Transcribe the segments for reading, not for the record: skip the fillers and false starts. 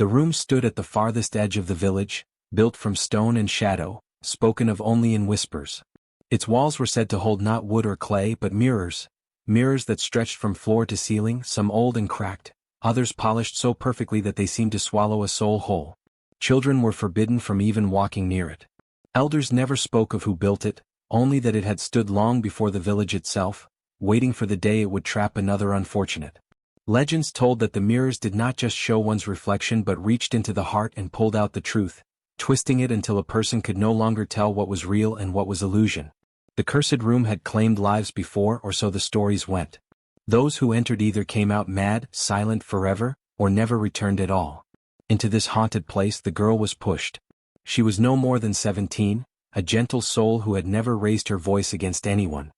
The room stood at the farthest edge of the village, built from stone and shadow, spoken of only in whispers. Its walls were said to hold not wood or clay but mirrors that stretched from floor to ceiling, some old and cracked, others polished so perfectly that they seemed to swallow a soul whole. Children were forbidden from even walking near it. Elders never spoke of who built it, only that it had stood long before the village itself, waiting for the day it would trap another unfortunate. Legends told that the mirrors did not just show one's reflection but reached into the heart and pulled out the truth, twisting it until a person could no longer tell what was real and what was illusion. The cursed room had claimed lives before, or so the stories went. Those who entered either came out mad, silent forever, or never returned at all. Into this haunted place the girl was pushed. She was no more than 17, a gentle soul who had never raised her voice against anyone.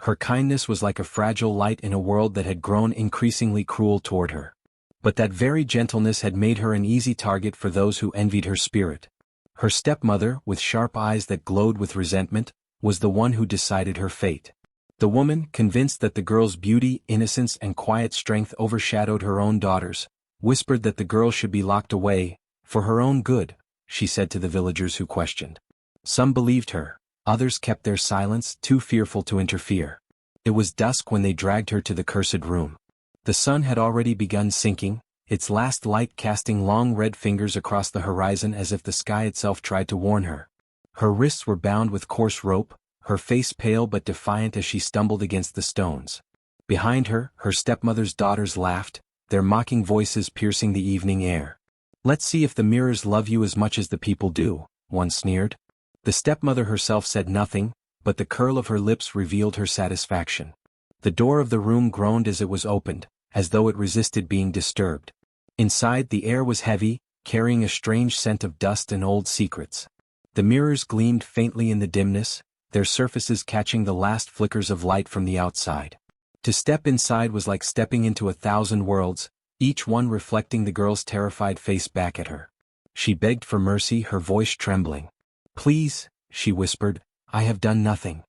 Her kindness was like a fragile light in a world that had grown increasingly cruel toward her. But that very gentleness had made her an easy target for those who envied her spirit. Her stepmother, with sharp eyes that glowed with resentment, was the one who decided her fate. The woman, convinced that the girl's beauty, innocence and quiet strength overshadowed her own daughters, whispered that the girl should be locked away, for her own good, she said to the villagers who questioned. Some believed her, others kept their silence, too fearful to interfere. It was dusk when they dragged her to the cursed room. The sun had already begun sinking, its last light casting long red fingers across the horizon as if the sky itself tried to warn her. Her wrists were bound with coarse rope, her face pale but defiant as she stumbled against the stones. Behind her, her stepmother's daughters laughed, their mocking voices piercing the evening air. "Let's see if the mirrors love you as much as the people do," one sneered. The stepmother herself said nothing, but the curl of her lips revealed her satisfaction. The door of the room groaned as it was opened, as though it resisted being disturbed. Inside, the air was heavy, carrying a strange scent of dust and old secrets. The mirrors gleamed faintly in the dimness, their surfaces catching the last flickers of light from the outside. To step inside was like stepping into 1,000 worlds, each one reflecting the girl's terrified face back at her. She begged for mercy, her voice trembling. "Please," she whispered, "I have done nothing."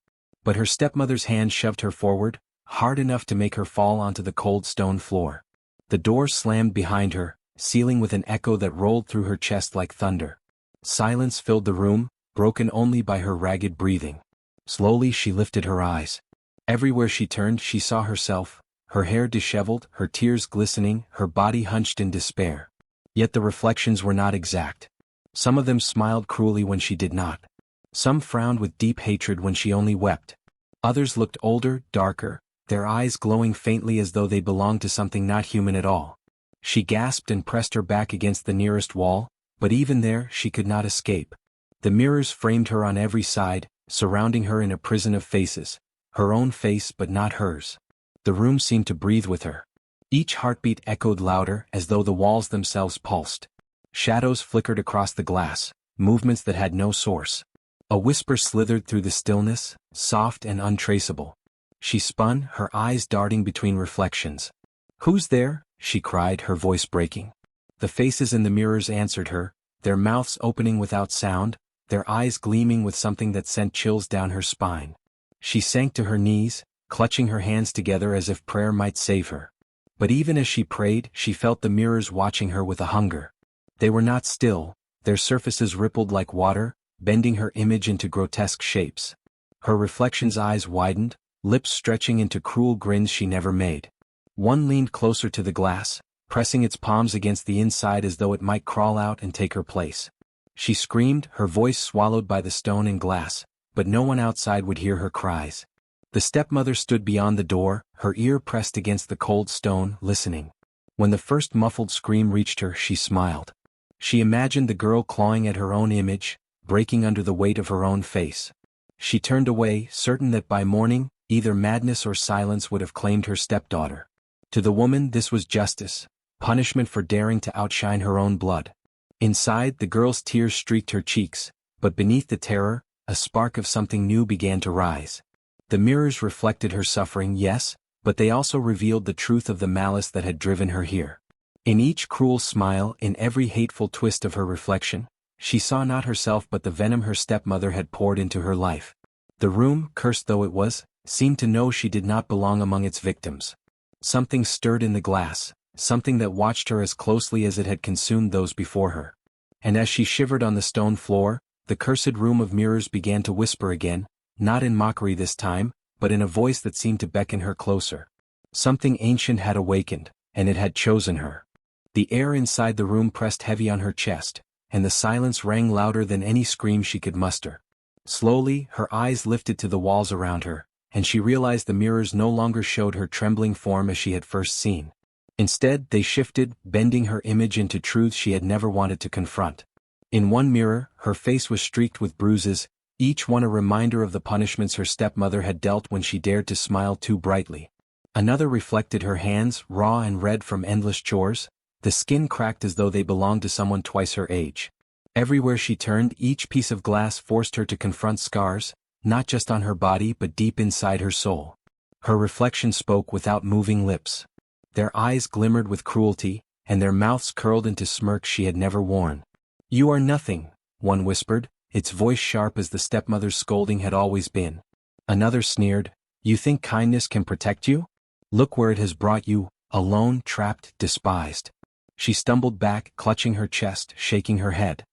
But her stepmother's hand shoved her forward, hard enough to make her fall onto the cold stone floor. The door slammed behind her, sealing with an echo that rolled through her chest like thunder. Silence filled the room, broken only by her ragged breathing. Slowly she lifted her eyes. Everywhere she turned she saw herself, her hair disheveled, her tears glistening, her body hunched in despair. Yet the reflections were not exact. Some of them smiled cruelly when she did not. Some frowned with deep hatred when she only wept. Others looked older, darker, their eyes glowing faintly as though they belonged to something not human at all. She gasped and pressed her back against the nearest wall, but even there she could not escape. The mirrors framed her on every side, surrounding her in a prison of faces, her own face but not hers. The room seemed to breathe with her. Each heartbeat echoed louder as though the walls themselves pulsed. Shadows flickered across the glass, movements that had no source. A whisper slithered through the stillness, soft and untraceable. She spun, her eyes darting between reflections. "Who's there?" she cried, her voice breaking. The faces in the mirrors answered her, their mouths opening without sound, their eyes gleaming with something that sent chills down her spine. She sank to her knees, clutching her hands together as if prayer might save her. But even as she prayed, she felt the mirrors watching her with a hunger. They were not still, their surfaces rippled like water, bending her image into grotesque shapes. Her reflection's eyes widened, lips stretching into cruel grins she never made. One leaned closer to the glass, pressing its palms against the inside as though it might crawl out and take her place. She screamed, her voice swallowed by the stone and glass, but no one outside would hear her cries. The stepmother stood beyond the door, her ear pressed against the cold stone, listening. When the first muffled scream reached her, she smiled. She imagined the girl clawing at her own image, breaking under the weight of her own face. She turned away, certain that by morning, either madness or silence would have claimed her stepdaughter. To the woman this was justice, punishment for daring to outshine her own blood. Inside, the girl's tears streaked her cheeks, but beneath the terror, a spark of something new began to rise. The mirrors reflected her suffering, yes, but they also revealed the truth of the malice that had driven her here. In each cruel smile, in every hateful twist of her reflection, she saw not herself but the venom her stepmother had poured into her life. The room, cursed though it was, seemed to know she did not belong among its victims. Something stirred in the glass, something that watched her as closely as it had consumed those before her. And as she shivered on the stone floor, the cursed room of mirrors began to whisper again, not in mockery this time, but in a voice that seemed to beckon her closer. Something ancient had awakened, and it had chosen her. The air inside the room pressed heavy on her chest, and the silence rang louder than any scream she could muster. Slowly, her eyes lifted to the walls around her, and she realized the mirrors no longer showed her trembling form as she had first seen. Instead, they shifted, bending her image into truths she had never wanted to confront. In one mirror, her face was streaked with bruises, each one a reminder of the punishments her stepmother had dealt when she dared to smile too brightly. Another reflected her hands, raw and red from endless chores, the skin cracked as though they belonged to someone twice her age. Everywhere she turned, each piece of glass forced her to confront scars, not just on her body but deep inside her soul. Her reflection spoke without moving lips. Their eyes glimmered with cruelty, and their mouths curled into smirks she had never worn. "You are nothing," one whispered, its voice sharp as the stepmother's scolding had always been. Another sneered, "You think kindness can protect you? Look where it has brought you, alone, trapped, despised." She stumbled back, clutching her chest, shaking her head.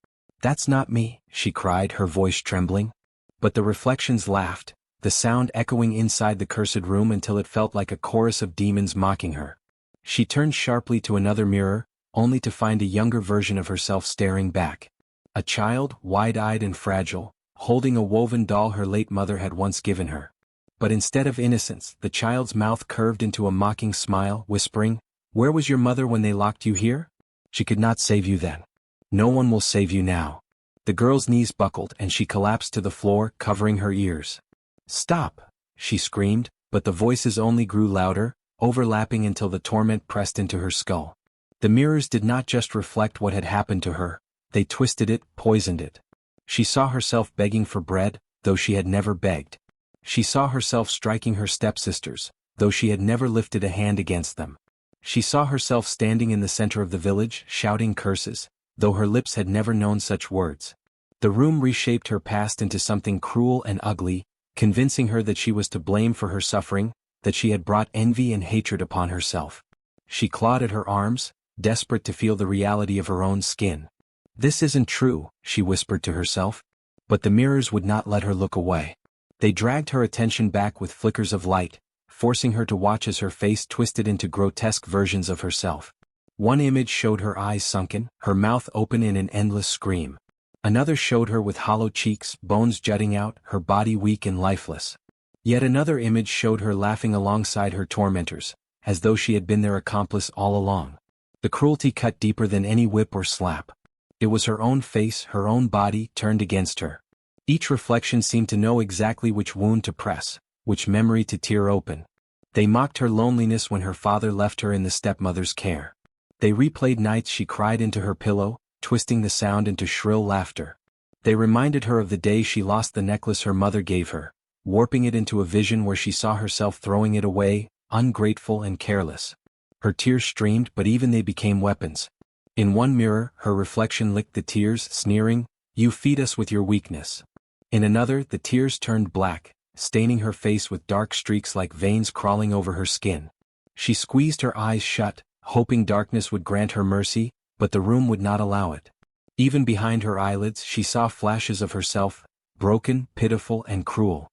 "That's not me," she cried, her voice trembling. But the reflections laughed, the sound echoing inside the cursed room until it felt like a chorus of demons mocking her. She turned sharply to another mirror, only to find a younger version of herself staring back. A child, wide-eyed and fragile, holding a woven doll her late mother had once given her. But instead of innocence, the child's mouth curved into a mocking smile, whispering, "Where was your mother when they locked you here? She could not save you then. No one will save you now." The girl's knees buckled and she collapsed to the floor, covering her ears. "Stop!" she screamed, but the voices only grew louder, overlapping until the torment pressed into her skull. The mirrors did not just reflect what had happened to her, they twisted it, poisoned it. She saw herself begging for bread, though she had never begged. She saw herself striking her stepsisters, though she had never lifted a hand against them. She saw herself standing in the center of the village, shouting curses, though her lips had never known such words. The room reshaped her past into something cruel and ugly, convincing her that she was to blame for her suffering, that she had brought envy and hatred upon herself. She clawed at her arms, desperate to feel the reality of her own skin. "This isn't true," she whispered to herself. But the mirrors would not let her look away. They dragged her attention back with flickers of light, forcing her to watch as her face twisted into grotesque versions of herself. One image showed her eyes sunken, her mouth open in an endless scream. Another showed her with hollow cheeks, bones jutting out, her body weak and lifeless. Yet another image showed her laughing alongside her tormentors, as though she had been their accomplice all along. The cruelty cut deeper than any whip or slap. It was her own face, her own body, turned against her. Each reflection seemed to know exactly which wound to press, which memory to tear open. They mocked her loneliness when her father left her in the stepmother's care. They replayed nights she cried into her pillow, twisting the sound into shrill laughter. They reminded her of the day she lost the necklace her mother gave her, warping it into a vision where she saw herself throwing it away, ungrateful and careless. Her tears streamed, but even they became weapons. In one mirror, her reflection licked the tears, sneering, "You feed us with your weakness." In another, the tears turned black, staining her face with dark streaks like veins crawling over her skin. She squeezed her eyes shut, hoping darkness would grant her mercy, but the room would not allow it. Even behind her eyelids she saw flashes of herself, broken, pitiful, and cruel.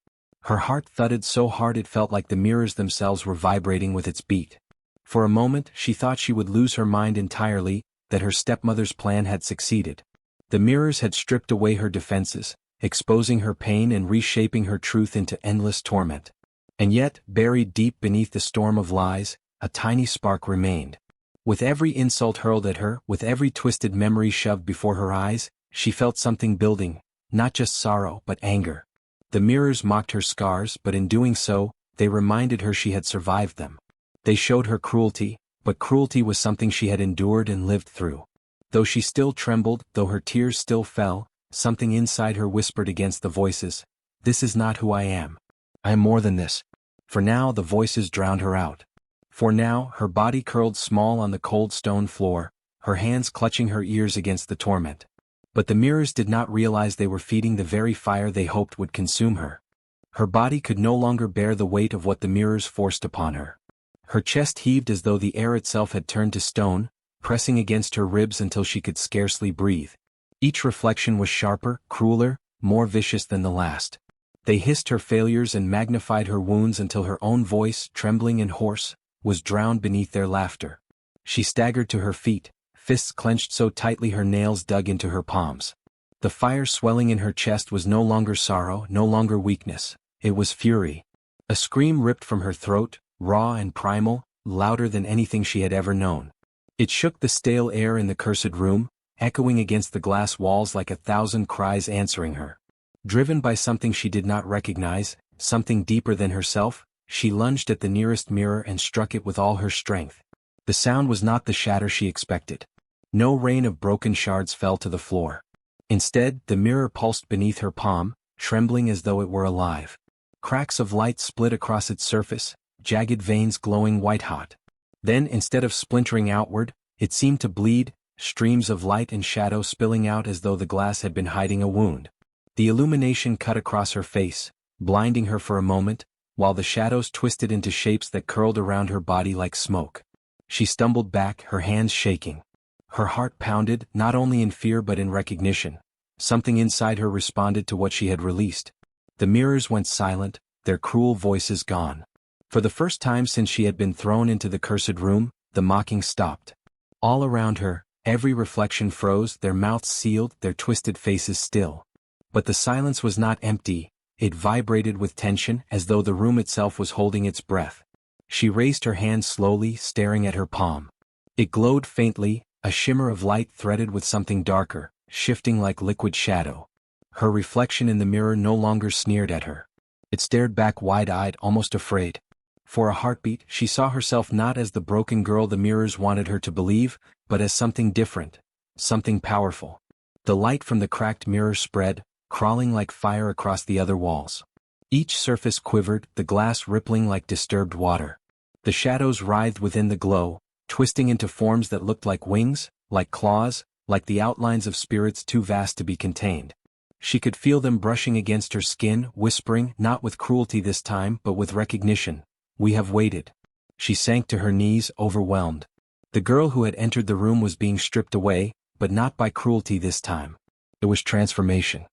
Her heart thudded so hard it felt like the mirrors themselves were vibrating with its beat. For a moment she thought she would lose her mind entirely, that her stepmother's plan had succeeded. The mirrors had stripped away her defenses, exposing her pain and reshaping her truth into endless torment. And yet, buried deep beneath the storm of lies, a tiny spark remained. With every insult hurled at her, with every twisted memory shoved before her eyes, she felt something building, not just sorrow but anger. The mirrors mocked her scars, but in doing so, they reminded her she had survived them. They showed her cruelty, but cruelty was something she had endured and lived through. Though she still trembled, though her tears still fell, something inside her whispered against the voices, "This is not who I am. I am more than this." For now the voices drowned her out. For now her body curled small on the cold stone floor, her hands clutching her ears against the torment. But the mirrors did not realize they were feeding the very fire they hoped would consume her. Her body could no longer bear the weight of what the mirrors forced upon her. Her chest heaved as though the air itself had turned to stone, pressing against her ribs until she could scarcely breathe. Each reflection was sharper, crueler, more vicious than the last. They hissed her failures and magnified her wounds until her own voice, trembling and hoarse, was drowned beneath their laughter. She staggered to her feet, fists clenched so tightly her nails dug into her palms. The fire swelling in her chest was no longer sorrow, no longer weakness, it was fury. A scream ripped from her throat, raw and primal, louder than anything she had ever known. It shook the stale air in the cursed room, echoing against the glass walls like 1,000 cries answering her. Driven by something she did not recognize, something deeper than herself, she lunged at the nearest mirror and struck it with all her strength. The sound was not the shatter she expected. No rain of broken shards fell to the floor. Instead, the mirror pulsed beneath her palm, trembling as though it were alive. Cracks of light split across its surface, jagged veins glowing white-hot. Then, instead of splintering outward, it seemed to bleed, streams of light and shadow spilling out as though the glass had been hiding a wound. The illumination cut across her face, blinding her for a moment, while the shadows twisted into shapes that curled around her body like smoke. She stumbled back, her hands shaking. Her heart pounded, not only in fear but in recognition. Something inside her responded to what she had released. The mirrors went silent, their cruel voices gone. For the first time since she had been thrown into the cursed room, the mocking stopped. All around her, every reflection froze, their mouths sealed, their twisted faces still. But the silence was not empty, it vibrated with tension as though the room itself was holding its breath. She raised her hand slowly, staring at her palm. It glowed faintly, a shimmer of light threaded with something darker, shifting like liquid shadow. Her reflection in the mirror no longer sneered at her. It stared back wide-eyed, almost afraid. For a heartbeat, she saw herself not as the broken girl the mirrors wanted her to believe, but as something different, something powerful. The light from the cracked mirror spread, crawling like fire across the other walls. Each surface quivered, the glass rippling like disturbed water. The shadows writhed within the glow, twisting into forms that looked like wings, like claws, like the outlines of spirits too vast to be contained. She could feel them brushing against her skin, whispering, not with cruelty this time but with recognition, "We have waited." She sank to her knees, overwhelmed. The girl who had entered the room was being stripped away, but not by cruelty this time. It was transformation.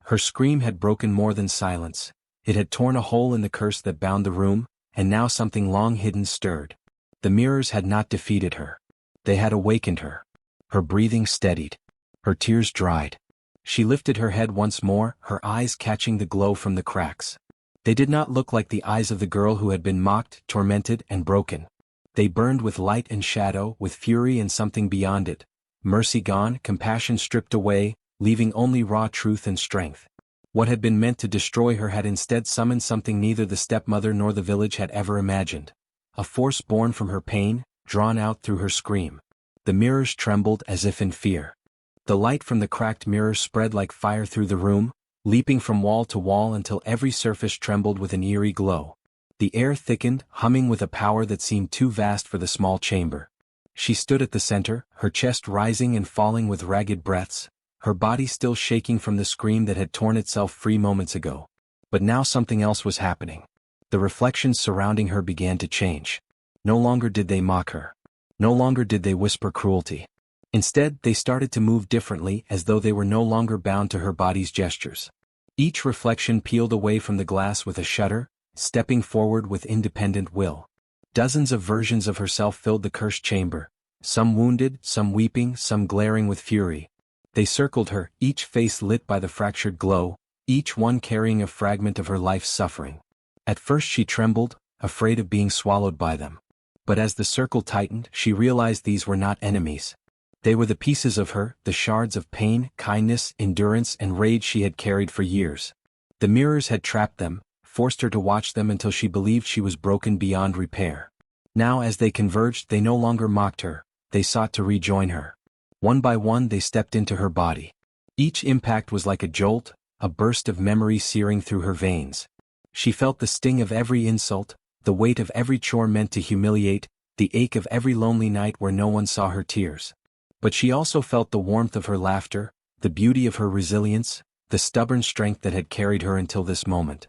Her scream had broken more than silence. It had torn a hole in the curse that bound the room, and now something long hidden stirred. The mirrors had not defeated her. They had awakened her. Her breathing steadied. Her tears dried. She lifted her head once more, her eyes catching the glow from the cracks. They did not look like the eyes of the girl who had been mocked, tormented, and broken. They burned with light and shadow, with fury and something beyond it. Mercy gone, compassion stripped away, leaving only raw truth and strength. What had been meant to destroy her had instead summoned something neither the stepmother nor the village had ever imagined. A force born from her pain, drawn out through her scream. The mirrors trembled as if in fear. The light from the cracked mirror spread like fire through the room, leaping from wall to wall until every surface trembled with an eerie glow. The air thickened, humming with a power that seemed too vast for the small chamber. She stood at the center, her chest rising and falling with ragged breaths, her body still shaking from the scream that had torn itself free moments ago. But now something else was happening. The reflections surrounding her began to change. No longer did they mock her. No longer did they whisper cruelty. Instead, they started to move differently, as though they were no longer bound to her body's gestures. Each reflection peeled away from the glass with a shudder, stepping forward with independent will. Dozens of versions of herself filled the cursed chamber, some wounded, some weeping, some glaring with fury. They circled her, each face lit by the fractured glow, each one carrying a fragment of her life's suffering. At first she trembled, afraid of being swallowed by them. But as the circle tightened, she realized these were not enemies. They were the pieces of her, the shards of pain, kindness, endurance, and rage she had carried for years. The mirrors had trapped them, forced her to watch them until she believed she was broken beyond repair. Now as they converged, they no longer mocked her, they sought to rejoin her. One by one they stepped into her body. Each impact was like a jolt, a burst of memory searing through her veins. She felt the sting of every insult, the weight of every chore meant to humiliate, the ache of every lonely night where no one saw her tears. But she also felt the warmth of her laughter, the beauty of her resilience, the stubborn strength that had carried her until this moment.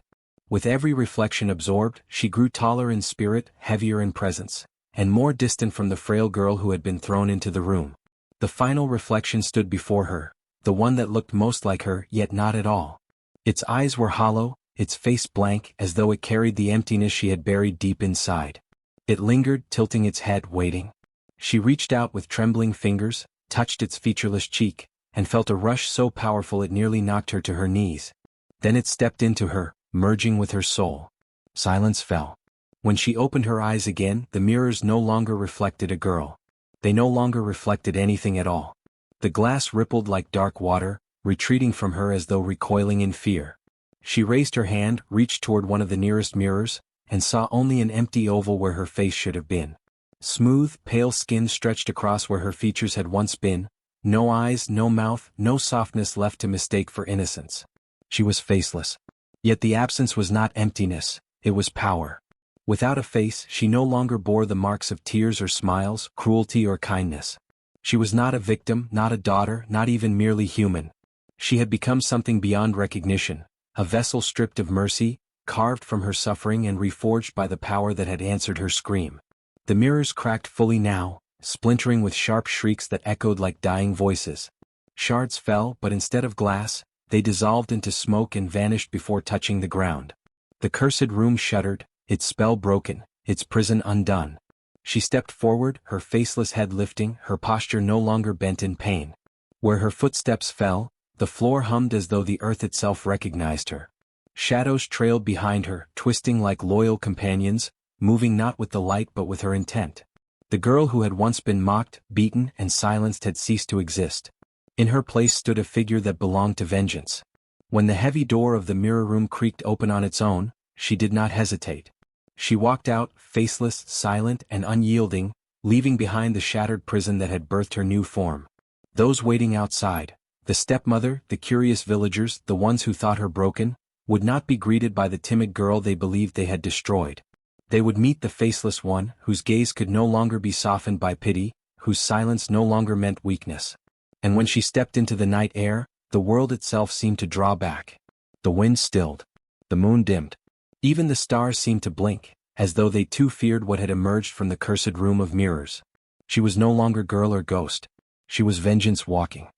With every reflection absorbed, she grew taller in spirit, heavier in presence, and more distant from the frail girl who had been thrown into the room. The final reflection stood before her, the one that looked most like her, yet not at all. Its eyes were hollow, its face blank, as though it carried the emptiness she had buried deep inside. It lingered, tilting its head, waiting. She reached out with trembling fingers, touched its featureless cheek, and felt a rush so powerful it nearly knocked her to her knees. Then it stepped into her, merging with her soul. Silence fell. When she opened her eyes again, the mirrors no longer reflected a girl. They no longer reflected anything at all. The glass rippled like dark water, retreating from her as though recoiling in fear. She raised her hand, reached toward one of the nearest mirrors, and saw only an empty oval where her face should have been. Smooth, pale skin stretched across where her features had once been, no eyes, no mouth, no softness left to mistake for innocence. She was faceless. Yet the absence was not emptiness, it was power. Without a face, she no longer bore the marks of tears or smiles, cruelty or kindness. She was not a victim, not a daughter, not even merely human. She had become something beyond recognition, a vessel stripped of mercy, carved from her suffering and reforged by the power that had answered her scream. The mirrors cracked fully now, splintering with sharp shrieks that echoed like dying voices. Shards fell, but instead of glass, they dissolved into smoke and vanished before touching the ground. The cursed room shuddered, its spell broken, its prison undone. She stepped forward, her faceless head lifting, her posture no longer bent in pain. Where her footsteps fell, the floor hummed as though the earth itself recognized her. Shadows trailed behind her, twisting like loyal companions, moving not with the light but with her intent. The girl who had once been mocked, beaten, and silenced had ceased to exist. In her place stood a figure that belonged to vengeance. When the heavy door of the mirror room creaked open on its own, she did not hesitate. She walked out, faceless, silent, and unyielding, leaving behind the shattered prison that had birthed her new form. Those waiting outside, the stepmother, the curious villagers, the ones who thought her broken, would not be greeted by the timid girl they believed they had destroyed. They would meet the faceless one, whose gaze could no longer be softened by pity, whose silence no longer meant weakness. And when she stepped into the night air, the world itself seemed to draw back. The wind stilled. The moon dimmed. Even the stars seemed to blink, as though they too feared what had emerged from the cursed room of mirrors. She was no longer girl or ghost. She was vengeance walking.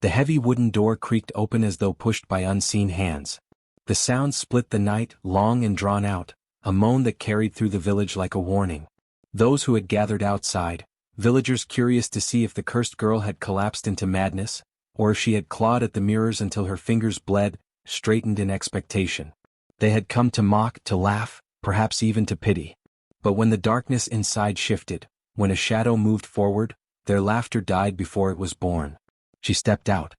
The heavy wooden door creaked open as though pushed by unseen hands. The sound split the night, long and drawn out, a moan that carried through the village like a warning. Those who had gathered outside, villagers curious to see if the cursed girl had collapsed into madness, or if she had clawed at the mirrors until her fingers bled, straightened in expectation. They had come to mock, to laugh, perhaps even to pity. But when the darkness inside shifted, when a shadow moved forward, their laughter died before it was born. She stepped out.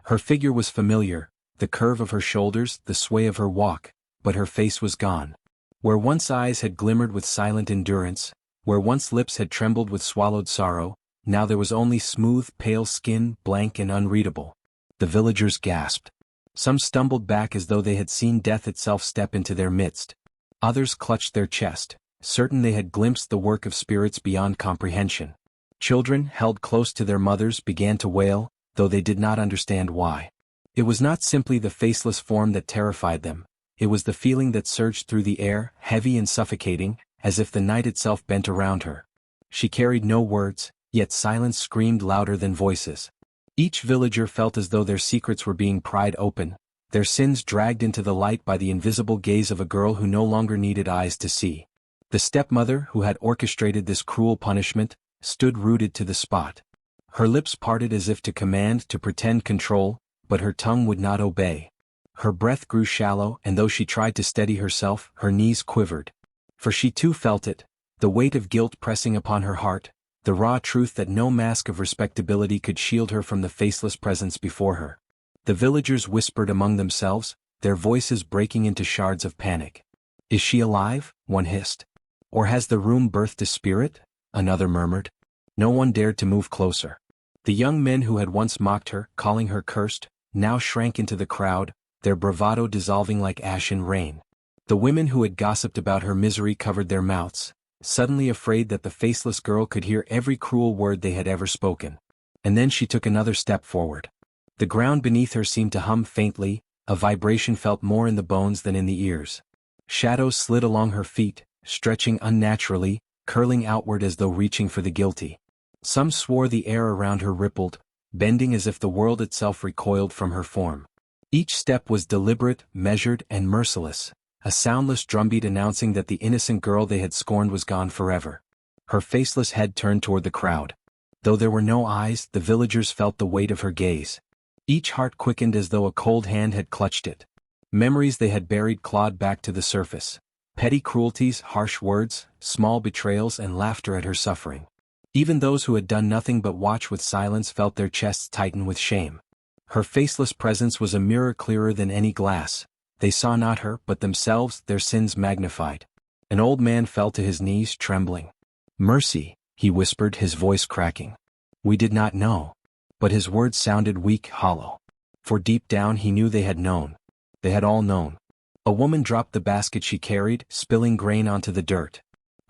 Her figure was familiar, the curve of her shoulders, the sway of her walk, but her face was gone. Where once eyes had glimmered with silent endurance, where once lips had trembled with swallowed sorrow, now there was only smooth, pale skin, blank and unreadable. The villagers gasped. Some stumbled back as though they had seen death itself step into their midst. Others clutched their chest, certain they had glimpsed the work of spirits beyond comprehension. Children, held close to their mothers, began to wail, though they did not understand why. It was not simply the faceless form that terrified them, it was the feeling that surged through the air, heavy and suffocating, as if the night itself bent around her. She carried no words, yet silence screamed louder than voices. Each villager felt as though their secrets were being pried open, their sins dragged into the light by the invisible gaze of a girl who no longer needed eyes to see. The stepmother, who had orchestrated this cruel punishment, stood rooted to the spot. Her lips parted as if to command, to pretend control, but her tongue would not obey. Her breath grew shallow, and though she tried to steady herself, her knees quivered. For she too felt it, the weight of guilt pressing upon her heart, the raw truth that no mask of respectability could shield her from the faceless presence before her. The villagers whispered among themselves, their voices breaking into shards of panic. "Is she alive?" one hissed. "Or has the room birthed a spirit?" another murmured. No one dared to move closer. The young men who had once mocked her, calling her cursed, now shrank into the crowd, their bravado dissolving like ash in rain. The women who had gossiped about her misery covered their mouths, suddenly afraid that the faceless girl could hear every cruel word they had ever spoken. And then she took another step forward. The ground beneath her seemed to hum faintly, a vibration felt more in the bones than in the ears. Shadows slid along her feet, stretching unnaturally, curling outward as though reaching for the guilty. Some swore the air around her rippled, bending as if the world itself recoiled from her form. Each step was deliberate, measured, and merciless, a soundless drumbeat announcing that the innocent girl they had scorned was gone forever. Her faceless head turned toward the crowd. Though there were no eyes, the villagers felt the weight of her gaze. Each heart quickened as though a cold hand had clutched it. Memories they had buried clawed back to the surface. Petty cruelties, harsh words, small betrayals, and laughter at her suffering. Even those who had done nothing but watch with silence felt their chests tighten with shame. Her faceless presence was a mirror clearer than any glass. They saw not her, but themselves, their sins magnified. An old man fell to his knees, trembling. "Mercy," he whispered, his voice cracking. "We did not know." But his words sounded weak, hollow. For deep down he knew they had known. They had all known. A woman dropped the basket she carried, spilling grain onto the dirt.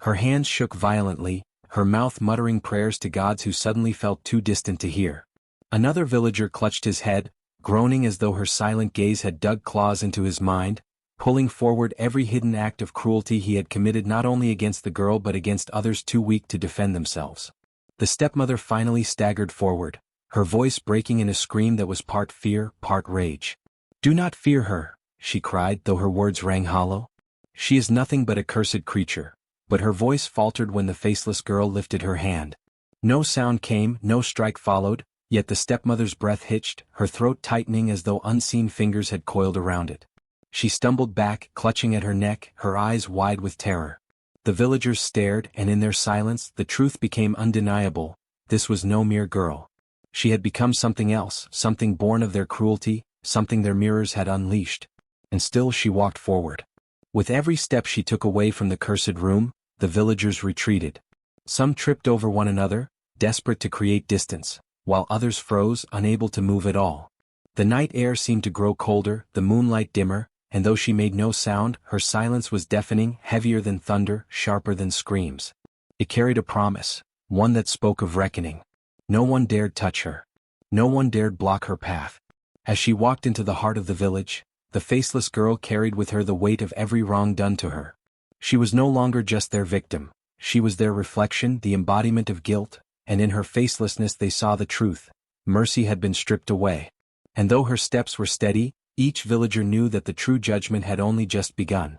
Her hands shook violently, her mouth muttering prayers to gods who suddenly felt too distant to hear. Another villager clutched his head, groaning as though her silent gaze had dug claws into his mind, pulling forward every hidden act of cruelty he had committed not only against the girl but against others too weak to defend themselves. The stepmother finally staggered forward, her voice breaking in a scream that was part fear, part rage. "Do not fear her," she cried, though her words rang hollow. "She is nothing but a cursed creature." But her voice faltered when the faceless girl lifted her hand. No sound came, no strike followed, yet the stepmother's breath hitched, her throat tightening as though unseen fingers had coiled around it. She stumbled back, clutching at her neck, her eyes wide with terror. The villagers stared, and in their silence, the truth became undeniable. This was no mere girl. She had become something else, something born of their cruelty, something their mirrors had unleashed. And still she walked forward. With every step she took away from the cursed room, the villagers retreated. Some tripped over one another, desperate to create distance, while others froze, unable to move at all. The night air seemed to grow colder, the moonlight dimmer, and though she made no sound, her silence was deafening, heavier than thunder, sharper than screams. It carried a promise, one that spoke of reckoning. No one dared touch her. No one dared block her path. As she walked into the heart of the village, the faceless girl carried with her the weight of every wrong done to her. She was no longer just their victim. She was their reflection, the embodiment of guilt, and in her facelessness they saw the truth. Mercy had been stripped away. And though her steps were steady, each villager knew that the true judgment had only just begun.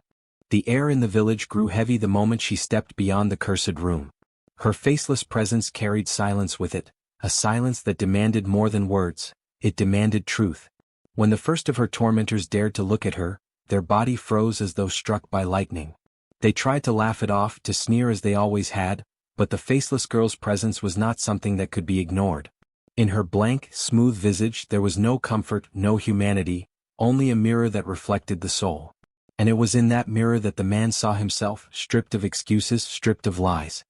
The air in the village grew heavy the moment she stepped beyond the cursed room. Her faceless presence carried silence with it, a silence that demanded more than words. It demanded truth. When the first of her tormentors dared to look at her, their body froze as though struck by lightning. They tried to laugh it off, to sneer as they always had, but the faceless girl's presence was not something that could be ignored. In her blank, smooth visage there was no comfort, no humanity, only a mirror that reflected the soul. And it was in that mirror that the man saw himself, stripped of excuses, stripped of lies.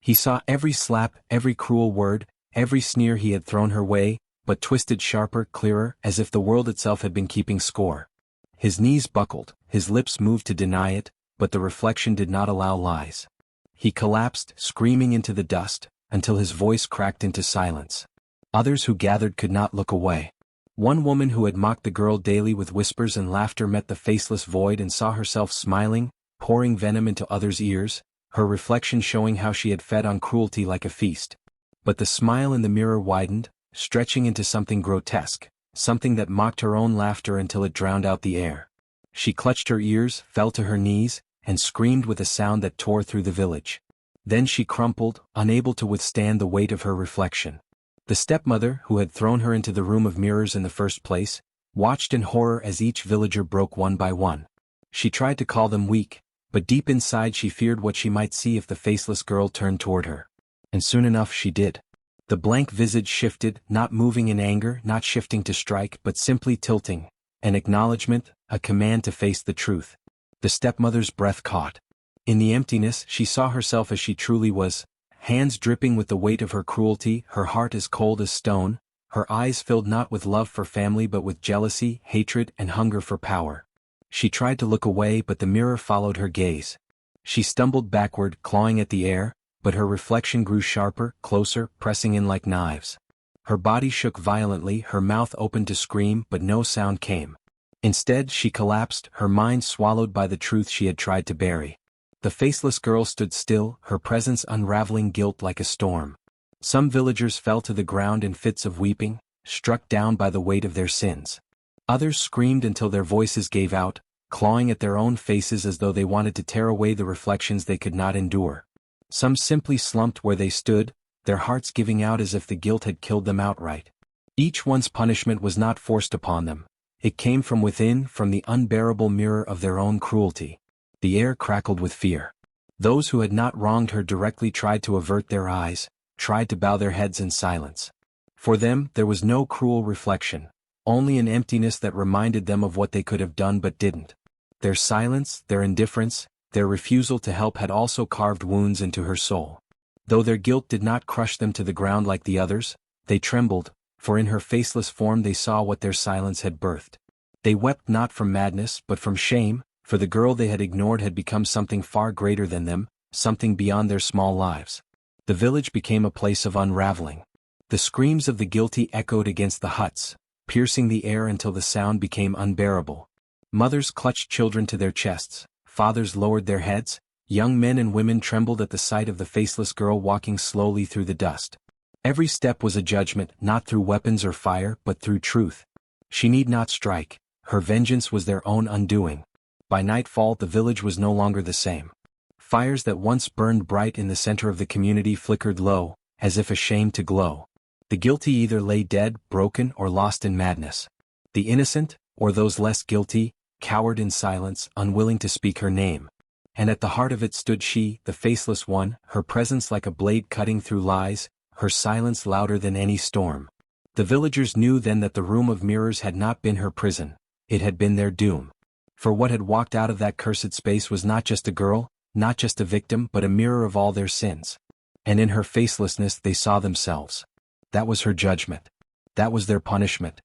He saw every slap, every cruel word, every sneer he had thrown her way, but twisted sharper, clearer, as if the world itself had been keeping score. His knees buckled, his lips moved to deny it, but the reflection did not allow lies. He collapsed, screaming into the dust, until his voice cracked into silence. Others who gathered could not look away. One woman who had mocked the girl daily with whispers and laughter met the faceless void and saw herself smiling, pouring venom into others' ears, her reflection showing how she had fed on cruelty like a feast. But the smile in the mirror widened, stretching into something grotesque, something that mocked her own laughter until it drowned out the air. She clutched her ears, fell to her knees, and screamed with a sound that tore through the village. Then she crumpled, unable to withstand the weight of her reflection. The stepmother, who had thrown her into the room of mirrors in the first place, watched in horror as each villager broke one by one. She tried to call them weak, but deep inside she feared what she might see if the faceless girl turned toward her. And soon enough she did. The blank visage shifted, not moving in anger, not shifting to strike, but simply tilting. An acknowledgement, a command to face the truth. The stepmother's breath caught. In the emptiness, she saw herself as she truly was, hands dripping with the weight of her cruelty, her heart as cold as stone, her eyes filled not with love for family but with jealousy, hatred, and hunger for power. She tried to look away, but the mirror followed her gaze. She stumbled backward, clawing at the air, but her reflection grew sharper, closer, pressing in like knives. Her body shook violently, her mouth opened to scream, but no sound came. Instead, she collapsed, her mind swallowed by the truth she had tried to bury. The faceless girl stood still, her presence unraveling guilt like a storm. Some villagers fell to the ground in fits of weeping, struck down by the weight of their sins. Others screamed until their voices gave out, clawing at their own faces as though they wanted to tear away the reflections they could not endure. Some simply slumped where they stood, their hearts giving out as if the guilt had killed them outright. Each one's punishment was not forced upon them. It came from within, from the unbearable mirror of their own cruelty. The air crackled with fear. Those who had not wronged her directly tried to avert their eyes, tried to bow their heads in silence. For them, there was no cruel reflection, only an emptiness that reminded them of what they could have done but didn't. Their silence, their indifference, their refusal to help had also carved wounds into her soul. Though their guilt did not crush them to the ground like the others, they trembled, for in her faceless form they saw what their silence had birthed. They wept not from madness but from shame, for the girl they had ignored had become something far greater than them, something beyond their small lives. The village became a place of unraveling. The screams of the guilty echoed against the huts, piercing the air until the sound became unbearable. Mothers clutched children to their chests, fathers lowered their heads, young men and women trembled at the sight of the faceless girl walking slowly through the dust. Every step was a judgment, not through weapons or fire but through truth. She need not strike, her vengeance was their own undoing. By nightfall the village was no longer the same. Fires that once burned bright in the center of the community flickered low, as if ashamed to glow. The guilty either lay dead, broken, or lost in madness. The innocent, or those less guilty, cowered in silence, unwilling to speak her name. And at the heart of it stood she, the faceless one, her presence like a blade cutting through lies, her silence louder than any storm. The villagers knew then that the room of mirrors had not been her prison, it had been their doom. For what had walked out of that cursed space was not just a girl, not just a victim but a mirror of all their sins. And in her facelessness they saw themselves. That was her judgment. That was their punishment.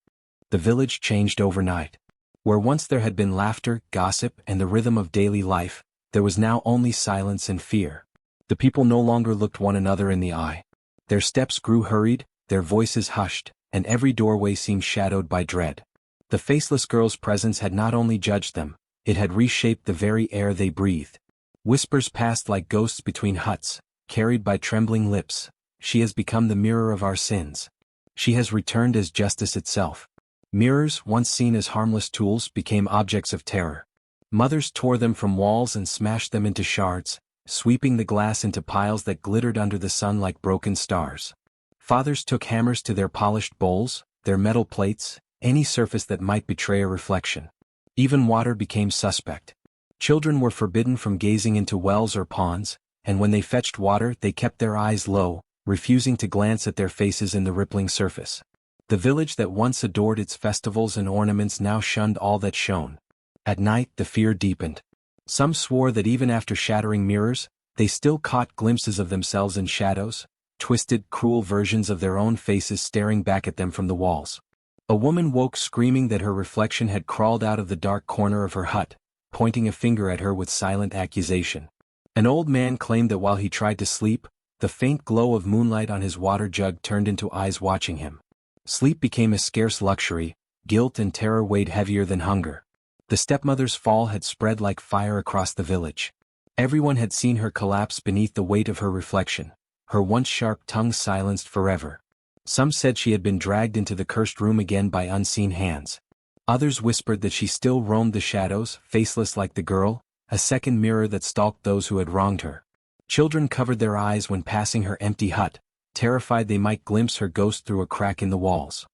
The village changed overnight. Where once there had been laughter, gossip, and the rhythm of daily life, there was now only silence and fear. The people no longer looked one another in the eye. Their steps grew hurried, their voices hushed, and every doorway seemed shadowed by dread. The faceless girl's presence had not only judged them, it had reshaped the very air they breathed. Whispers passed like ghosts between huts, carried by trembling lips. She has become the mirror of our sins. She has returned as justice itself. Mirrors, once seen as harmless tools, became objects of terror. Mothers tore them from walls and smashed them into shards, sweeping the glass into piles that glittered under the sun like broken stars. Fathers took hammers to their polished bowls, their metal plates, any surface that might betray a reflection. Even water became suspect. Children were forbidden from gazing into wells or ponds, and when they fetched water they kept their eyes low, refusing to glance at their faces in the rippling surface. The village that once adored its festivals and ornaments now shunned all that shone. At night the fear deepened. Some swore that even after shattering mirrors, they still caught glimpses of themselves in shadows, twisted, cruel versions of their own faces staring back at them from the walls. A woman woke screaming that her reflection had crawled out of the dark corner of her hut, pointing a finger at her with silent accusation. An old man claimed that while he tried to sleep, the faint glow of moonlight on his water jug turned into eyes watching him. Sleep became a scarce luxury, guilt and terror weighed heavier than hunger. The stepmother's fall had spread like fire across the village. Everyone had seen her collapse beneath the weight of her reflection, her once sharp tongue silenced forever. Some said she had been dragged into the cursed room again by unseen hands. Others whispered that she still roamed the shadows, faceless like the girl, a second mirror that stalked those who had wronged her. Children covered their eyes when passing her empty hut, terrified they might glimpse her ghost through a crack in the walls.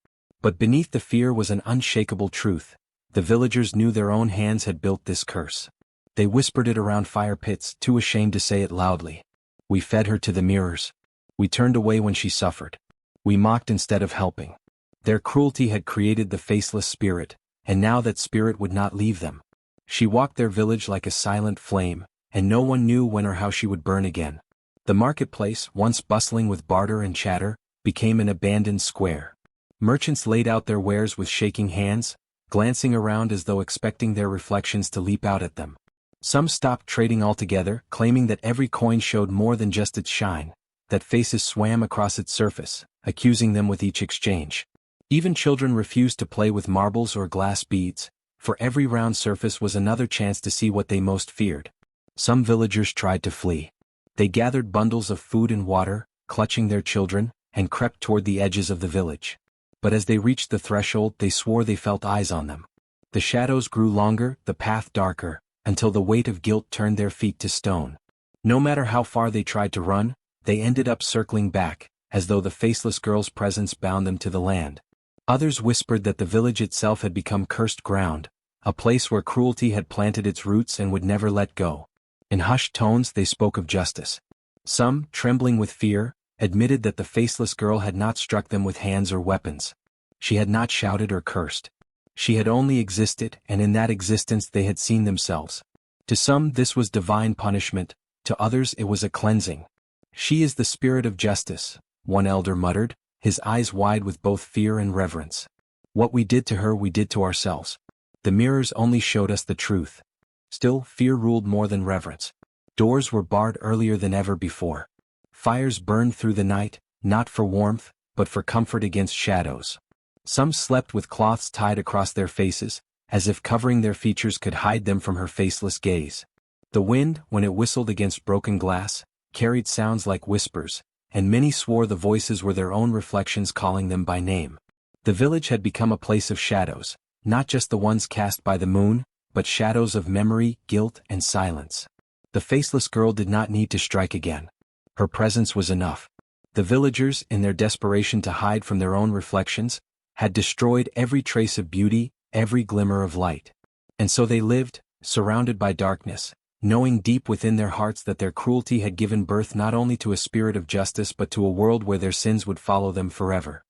But beneath the fear was an unshakable truth. The villagers knew their own hands had built this curse. They whispered it around fire pits, too ashamed to say it loudly. We fed her to the mirrors. We turned away when she suffered. We mocked instead of helping. Their cruelty had created the faceless spirit, and now that spirit would not leave them. She walked their village like a silent flame, and no one knew when or how she would burn again. The marketplace, once bustling with barter and chatter, became an abandoned square. Merchants laid out their wares with shaking hands, glancing around as though expecting their reflections to leap out at them. Some stopped trading altogether, claiming that every coin showed more than just its shine, that faces swam across its surface, accusing them with each exchange. Even children refused to play with marbles or glass beads, For every round surface was another chance to see what they most feared. Some villagers tried to flee. They gathered bundles of food and water, clutching their children, and crept toward the edges of the village. But as they reached the threshold, they swore they felt eyes on them. The shadows grew longer, the path darker, until the weight of guilt turned their feet to stone. No matter how far they tried to run, they ended up circling back, as though the faceless girl's presence bound them to the land. Others whispered that the village itself had become cursed ground, a place where cruelty had planted its roots and would never let go. In hushed tones they spoke of justice. Some, trembling with fear, admitted that the faceless girl had not struck them with hands or weapons. She had not shouted or cursed. She had only existed, and in that existence they had seen themselves. To some this was divine punishment, to others it was a cleansing. "She is the spirit of justice," one elder muttered, his eyes wide with both fear and reverence. "What we did to her we did to ourselves. The mirrors only showed us the truth." Still, fear ruled more than reverence. Doors were barred earlier than ever before. Fires burned through the night, not for warmth, but for comfort against shadows. Some slept with cloths tied across their faces, as if covering their features could hide them from her faceless gaze. The wind, when it whistled against broken glass, carried sounds like whispers, and many swore the voices were their own reflections calling them by name. The village had become a place of shadows, not just the ones cast by the moon, but shadows of memory, guilt, and silence. The faceless girl did not need to strike again. Her presence was enough. The villagers, in their desperation to hide from their own reflections, had destroyed every trace of beauty, every glimmer of light. And so they lived, surrounded by darkness, knowing deep within their hearts that their cruelty had given birth not only to a spirit of justice but to a world where their sins would follow them forever.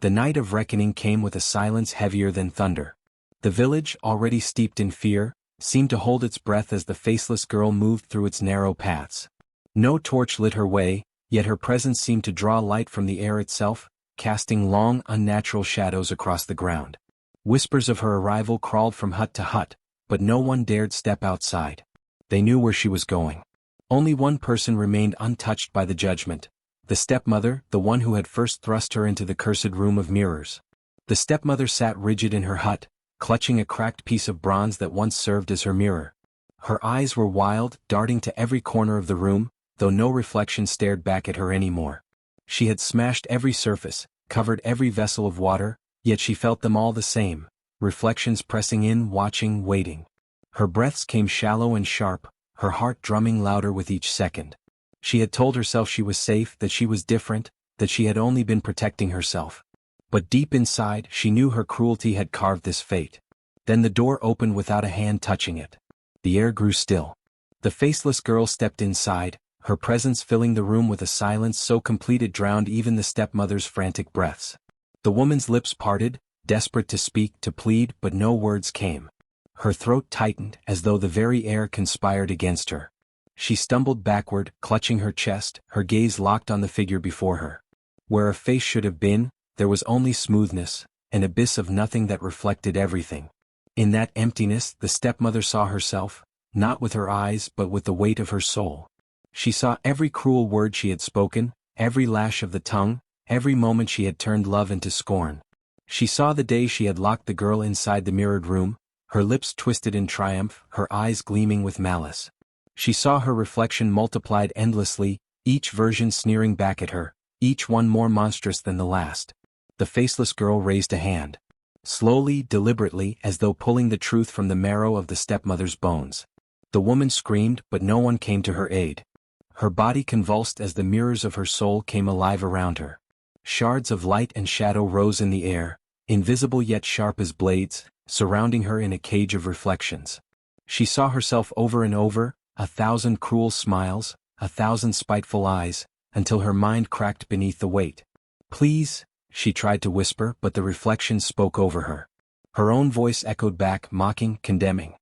The night of reckoning came with a silence heavier than thunder. The village, already steeped in fear, seemed to hold its breath as the faceless girl moved through its narrow paths. No torch lit her way, yet her presence seemed to draw light from the air itself, casting long, unnatural shadows across the ground. Whispers of her arrival crawled from hut to hut, but no one dared step outside. They knew where she was going. Only one person remained untouched by the judgment: the stepmother, the one who had first thrust her into the cursed room of mirrors. The stepmother sat rigid in her hut, clutching a cracked piece of bronze that once served as her mirror. Her eyes were wild, darting to every corner of the room, though no reflection stared back at her anymore. She had smashed every surface, covered every vessel of water, yet she felt them all the same, reflections pressing in, watching, waiting. Her breaths came shallow and sharp, her heart drumming louder with each second. She had told herself she was safe, that she was different, that she had only been protecting herself. But deep inside, she knew her cruelty had carved this fate. Then the door opened without a hand touching it. The air grew still. The faceless girl stepped inside, her presence filling the room with a silence so complete it drowned even the stepmother's frantic breaths. The woman's lips parted, desperate to speak, to plead, but no words came. Her throat tightened, as though the very air conspired against her. She stumbled backward, clutching her chest, her gaze locked on the figure before her. Where a face should have been, there was only smoothness, an abyss of nothing that reflected everything. In that emptiness, the stepmother saw herself, not with her eyes but with the weight of her soul. She saw every cruel word she had spoken, every lash of the tongue, every moment she had turned love into scorn. She saw the day she had locked the girl inside the mirrored room, her lips twisted in triumph, her eyes gleaming with malice. She saw her reflection multiplied endlessly, each version sneering back at her, each one more monstrous than the last. The faceless girl raised a hand. Slowly, deliberately, as though pulling the truth from the marrow of the stepmother's bones. The woman screamed, but no one came to her aid. Her body convulsed as the mirrors of her soul came alive around her. Shards of light and shadow rose in the air, invisible yet sharp as blades, surrounding her in a cage of reflections. She saw herself over and over, 1,000 cruel smiles, 1,000 spiteful eyes, until her mind cracked beneath the weight. "Please," she tried to whisper, but the reflections spoke over her. Her own voice echoed back, mocking, condemning.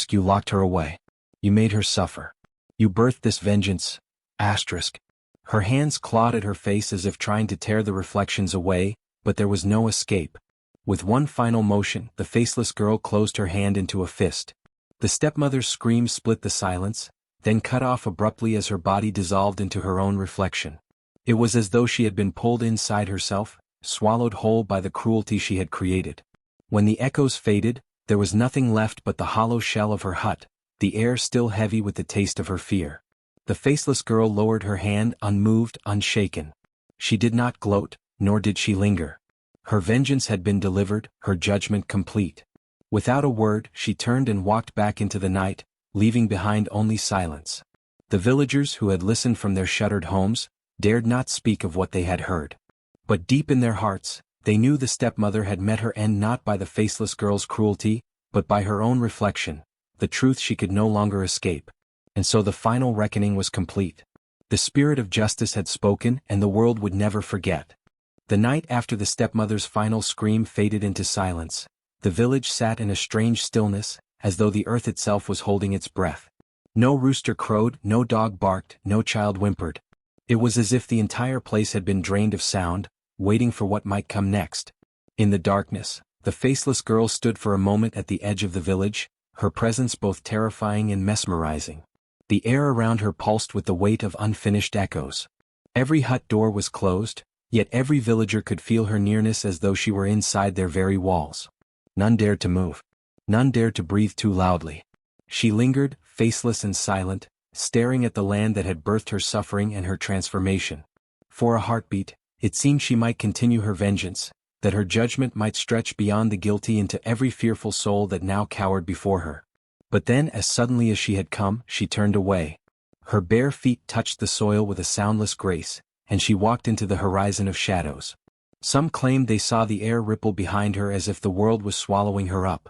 "You locked her away. You made her suffer. You birthed this vengeance. Her hands clawed at her face as if trying to tear the reflections away, but there was no escape. With one final motion, the faceless girl closed her hand into a fist. The stepmother's scream split the silence, then cut off abruptly as her body dissolved into her own reflection. It was as though she had been pulled inside herself, swallowed whole by the cruelty she had created. When the echoes faded, There was nothing left but the hollow shell of her hut, the air still heavy with the taste of her fear. The faceless girl lowered her hand, unmoved, unshaken. She did not gloat, nor did she linger. Her vengeance had been delivered, her judgment complete. Without a word, she turned and walked back into the night, leaving behind only silence. The villagers who had listened from their shuttered homes dared not speak of what they had heard. But deep in their hearts, they knew the stepmother had met her end not by the faceless girl's cruelty, but by her own reflection, the truth she could no longer escape. And so the final reckoning was complete. The spirit of justice had spoken, and the world would never forget. The night after the stepmother's final scream faded into silence, the village sat in a strange stillness, as though the earth itself was holding its breath. No rooster crowed, no dog barked, no child whimpered. It was as if the entire place had been drained of sound, waiting for what might come next. In the darkness, the faceless girl stood for a moment at the edge of the village, her presence both terrifying and mesmerizing. The air around her pulsed with the weight of unfinished echoes. Every hut door was closed, yet every villager could feel her nearness as though she were inside their very walls. None dared to move. None dared to breathe too loudly. She lingered, faceless and silent, staring at the land that had birthed her suffering and her transformation. For a heartbeat, it seemed she might continue her vengeance, that her judgment might stretch beyond the guilty into every fearful soul that now cowered before her. But then, as suddenly as she had come, she turned away. Her bare feet touched the soil with a soundless grace, and she walked into the horizon of shadows. Some claimed they saw the air ripple behind her as if the world was swallowing her up.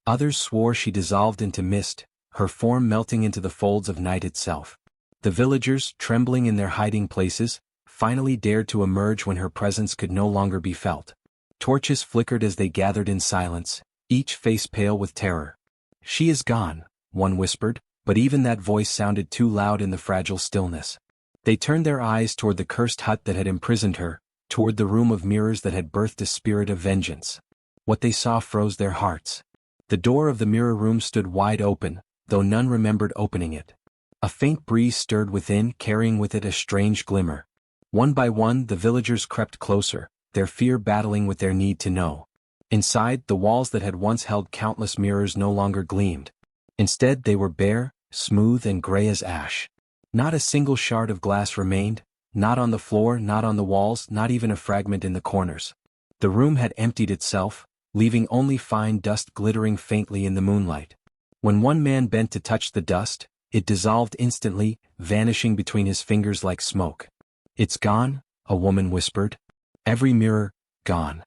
Others swore she dissolved into mist, her form melting into the folds of night itself. The villagers, trembling in their hiding places, finally dared to emerge when her presence could no longer be felt. Torches flickered as they gathered in silence, each face pale with terror. "She is gone," one whispered, but even that voice sounded too loud in the fragile stillness. They turned their eyes toward the cursed hut that had imprisoned her, toward the room of mirrors that had birthed a spirit of vengeance. What they saw froze their hearts. The door of the mirror room stood wide open, though none remembered opening it. A faint breeze stirred within, carrying with it a strange glimmer. One by one the villagers crept closer, their fear battling with their need to know. Inside, the walls that had once held countless mirrors no longer gleamed. Instead, they were bare, smooth and gray as ash. Not a single shard of glass remained, not on the floor, not on the walls, not even a fragment in the corners. The room had emptied itself, leaving only fine dust glittering faintly in the moonlight. When one man bent to touch the dust, it dissolved instantly, vanishing between his fingers like smoke. "It's gone," a woman whispered. "Every mirror, gone."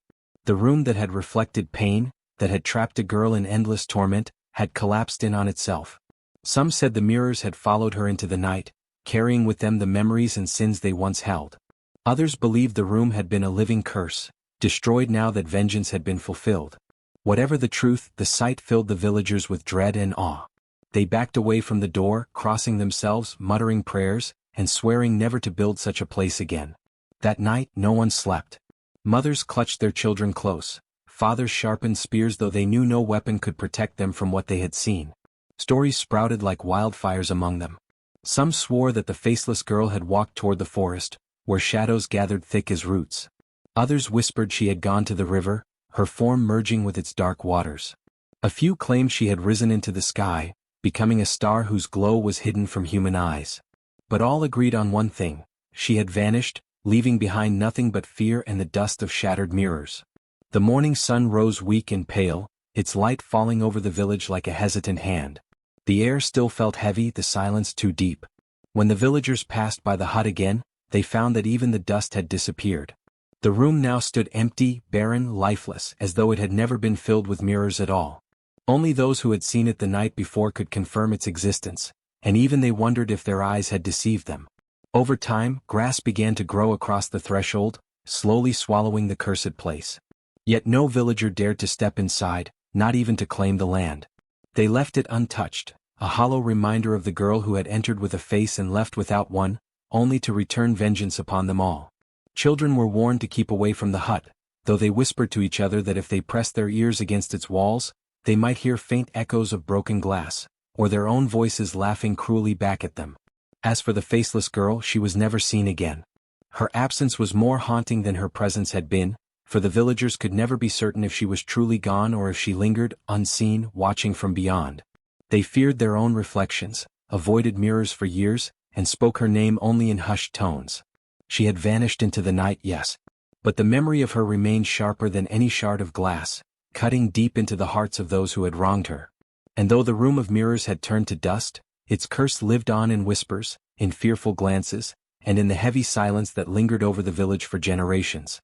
The room that had reflected pain, that had trapped a girl in endless torment, had collapsed in on itself. Some said the mirrors had followed her into the night, carrying with them the memories and sins they once held. Others believed the room had been a living curse, destroyed now that vengeance had been fulfilled. Whatever the truth, the sight filled the villagers with dread and awe. They backed away from the door, crossing themselves, muttering prayers, and swearing never to build such a place again. That night no one slept. Mothers clutched their children close. Fathers sharpened spears, though they knew no weapon could protect them from what they had seen. Stories sprouted like wildfires among them. Some swore that the faceless girl had walked toward the forest, where shadows gathered thick as roots. Others whispered she had gone to the river, her form merging with its dark waters. A few claimed she had risen into the sky, becoming a star whose glow was hidden from human eyes. But all agreed on one thing: she had vanished, leaving behind nothing but fear and the dust of shattered mirrors. The morning sun rose weak and pale, its light falling over the village like a hesitant hand. The air still felt heavy, the silence too deep. When the villagers passed by the hut again, they found that even the dust had disappeared. The room now stood empty, barren, lifeless, as though it had never been filled with mirrors at all. Only those who had seen it the night before could confirm its existence, and even they wondered if their eyes had deceived them. Over time, grass began to grow across the threshold, slowly swallowing the cursed place. Yet no villager dared to step inside, not even to claim the land. They left it untouched, a hollow reminder of the girl who had entered with a face and left without one, only to return vengeance upon them all. Children were warned to keep away from the hut, though they whispered to each other that if they pressed their ears against its walls, they might hear faint echoes of broken glass, or their own voices laughing cruelly back at them. As for the faceless girl, she was never seen again. Her absence was more haunting than her presence had been, for the villagers could never be certain if she was truly gone or if she lingered, unseen, watching from beyond. They feared their own reflections, avoided mirrors for years, and spoke her name only in hushed tones. She had vanished into the night, yes. But the memory of her remained sharper than any shard of glass, cutting deep into the hearts of those who had wronged her. And though the room of mirrors had turned to dust, its curse lived on in whispers, in fearful glances, and in the heavy silence that lingered over the village for generations.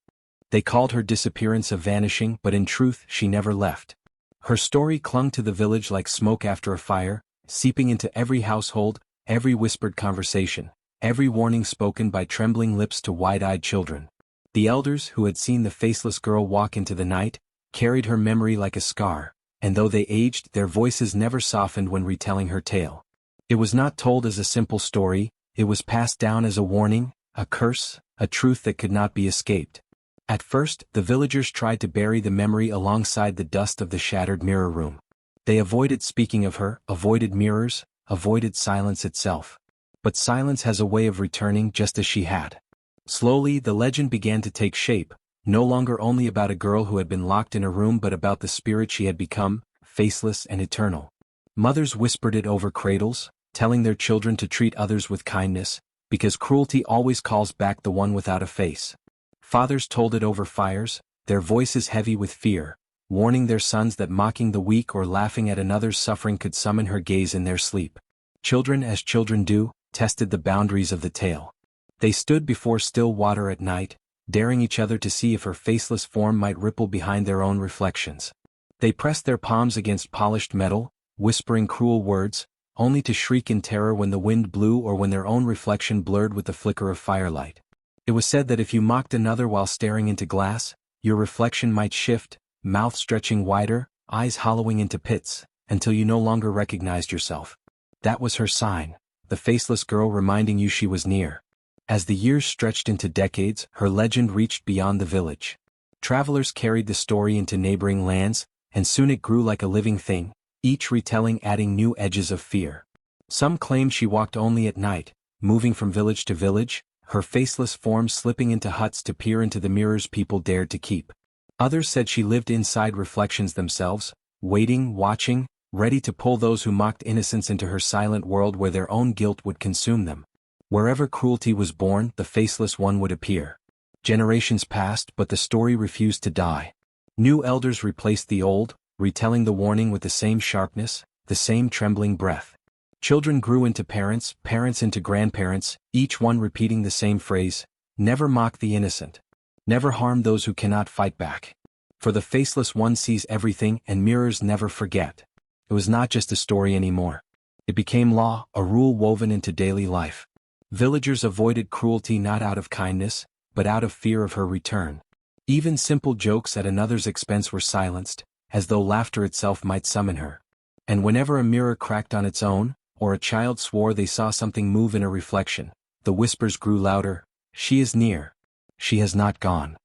They called her disappearance a vanishing, but in truth she never left. Her story clung to the village like smoke after a fire, seeping into every household, every whispered conversation, every warning spoken by trembling lips to wide-eyed children. The elders, who had seen the faceless girl walk into the night, carried her memory like a scar, and though they aged, their voices never softened when retelling her tale. It was not told as a simple story, it was passed down as a warning, a curse, a truth that could not be escaped. At first, the villagers tried to bury the memory alongside the dust of the shattered mirror room. They avoided speaking of her, avoided mirrors, avoided silence itself. But silence has a way of returning just as she had. Slowly, the legend began to take shape, no longer only about a girl who had been locked in a room but about the spirit she had become, faceless and eternal. Mothers whispered it over cradles, telling their children to treat others with kindness, because cruelty always calls back the one without a face. Fathers told it over fires, their voices heavy with fear, warning their sons that mocking the weak or laughing at another's suffering could summon her gaze in their sleep. Children, as children do, tested the boundaries of the tale. They stood before still water at night, daring each other to see if her faceless form might ripple behind their own reflections. They pressed their palms against polished metal, whispering cruel words, only to shriek in terror when the wind blew or when their own reflection blurred with the flicker of firelight. It was said that if you mocked another while staring into glass, your reflection might shift, mouth stretching wider, eyes hollowing into pits, until you no longer recognized yourself. That was her sign, the faceless girl reminding you she was near. As the years stretched into decades, her legend reached beyond the village. Travelers carried the story into neighboring lands, and soon it grew like a living thing, each retelling adding new edges of fear. Some claimed she walked only at night, moving from village to village, her faceless form slipping into huts to peer into the mirrors people dared to keep. Others said she lived inside reflections themselves, waiting, watching, ready to pull those who mocked innocence into her silent world where their own guilt would consume them. Wherever cruelty was born, the faceless one would appear. Generations passed, but the story refused to die. New elders replaced the old, retelling the warning with the same sharpness, the same trembling breath. Children grew into parents, parents into grandparents, each one repeating the same phrase, "Never mock the innocent. Never harm those who cannot fight back. For the faceless one sees everything and mirrors never forget." It was not just a story anymore. It became law, a rule woven into daily life. Villagers avoided cruelty not out of kindness, but out of fear of her return. Even simple jokes at another's expense were silenced, as though laughter itself might summon her. And whenever a mirror cracked on its own, or a child swore they saw something move in a reflection, the whispers grew louder, "She is near. She has not gone."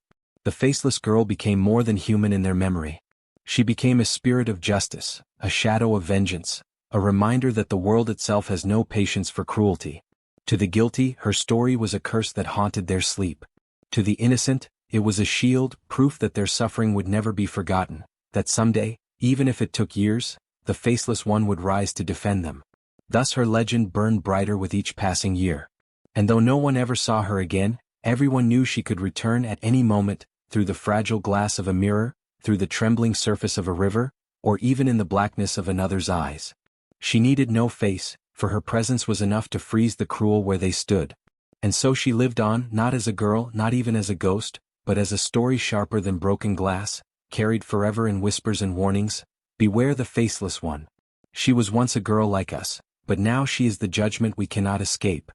The faceless girl became more than human in their memory. She became a spirit of justice, a shadow of vengeance, a reminder that the world itself has no patience for cruelty. To the guilty, her story was a curse that haunted their sleep. To the innocent, it was a shield, proof that their suffering would never be forgotten, that someday, even if it took years, the faceless one would rise to defend them. Thus her legend burned brighter with each passing year. And though no one ever saw her again, everyone knew she could return at any moment, through the fragile glass of a mirror, through the trembling surface of a river, or even in the blackness of another's eyes. She needed no face, for her presence was enough to freeze the cruel where they stood. And so she lived on, not as a girl, not even as a ghost, but as a story sharper than broken glass, carried forever in whispers and warnings. Beware the faceless one. She was once a girl like us, but now she is the judgment we cannot escape.